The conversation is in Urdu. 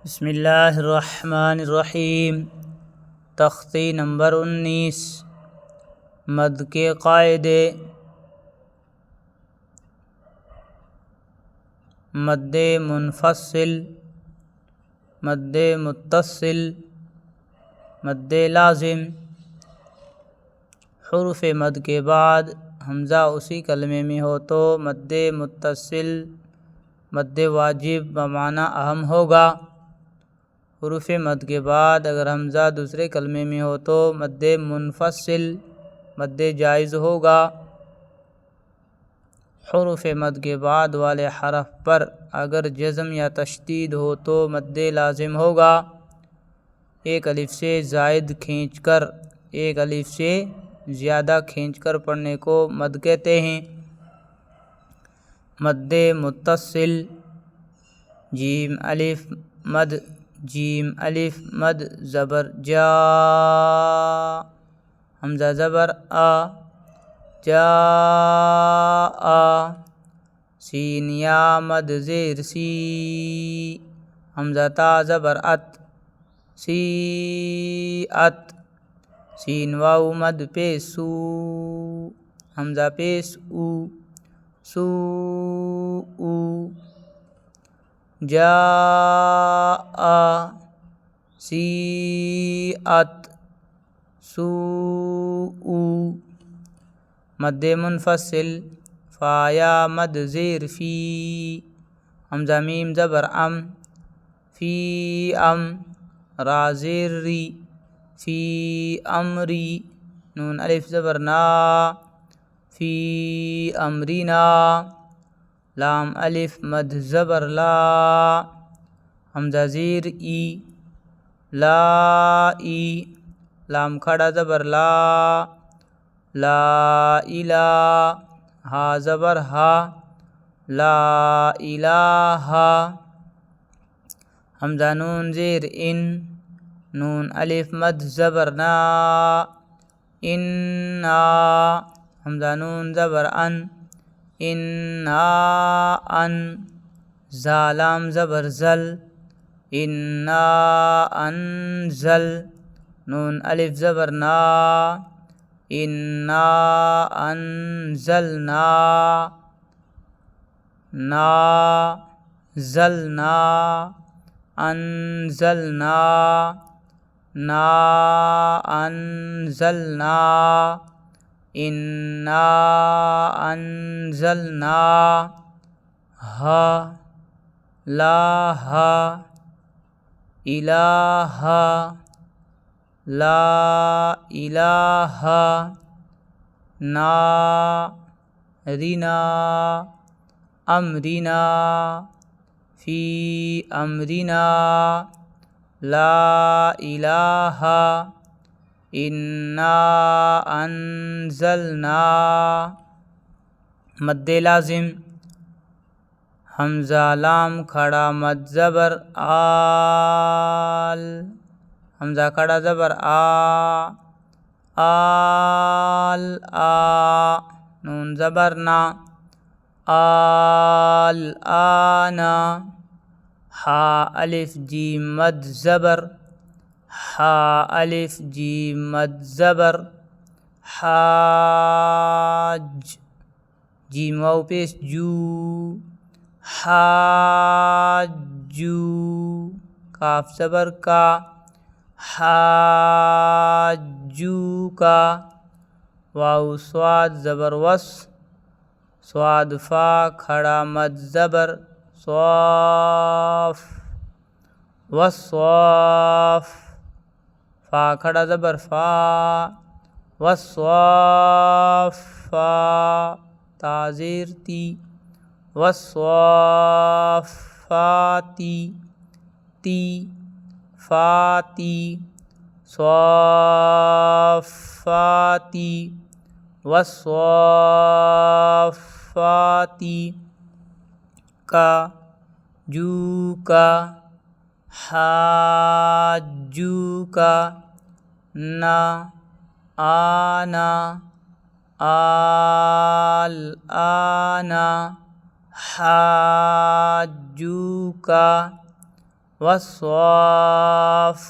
بسم اللہ الرحمن الرحیم۔ تختی نمبر 19 مد کے قاعدے۔ مد منفصل، مد متصل، مد لازم۔ حروف مد کے بعد حمزہ اسی کلمے میں ہو تو مد متصل مد واجب بمعنی اہم ہوگا۔ حروف مد کے بعد اگر حمزہ دوسرے کلمے میں ہو تو مد منفصل مد جائز ہوگا۔ حروف مد کے بعد والے حرف پر اگر جزم یا تشدید ہو تو مد لازم ہوگا۔ ایک الف سے زائد کھینچ کر ایک الف سے زیادہ کھینچ کر پڑھنے کو مد کہتے ہیں۔ مد متصل، جیم الف مد، جیم الف مد زبر جا، حمزہ زبر آ، جا آ، سین یا مد زیر سی، حمزہ تا زبر ات، سی ات، سین واو مد پیش سو، حمزہ پیش او، سو او، جا آ، سی ات، سو او۔ مد منفصل، فا یا مد زیر فی، حمزہ میم زبر ام، فی ام، را زیر ری، فی امری، نون الف زبر نا، فی امرینا، لام الف مد زبر لا، حمزہ زیر ای، لا ای، لام کھڑا زبر لا، لا الہ، ہا زبر ہا، لا الہ، حمزہ نون زیر ان، نون الف مد زبر نا، انا، حمزہ نون زبر ان، انا ان، زا لام زبر زل، انا انزل، نون الف زبر نا، انا انزلنا، نا زلنا، انزلنا، نا انزلنا، انا انزلنا، ہا، لا ہا، الہ، لا الہ، نا رینا، امرینا، فی امرینا، لا الہ، انا انزلنا۔ مد لازم، حمزہ لام کھڑا مد زبر آل، حمزہ کھڑا زبر آ، آل آ، نون زبر نا، آل آنا، ہا الف جیم مد زبر، ہا الف جیم مد زبر، حاج، جیم واو پیش جو، حاجو، کاف زبر کا، حاجو کا، واو صاد زبر وس، صاد فا کھڑا مد زبر صاف، وصاف، فا کھڑا زبر فا، وصافا، تا زیر تی، وصافاتی، تی، فاتی، صافاتی، وصافاتی، کا، جو کا، حاجو کا، نا، آنا، آل آنا، حاجو کا، والصافات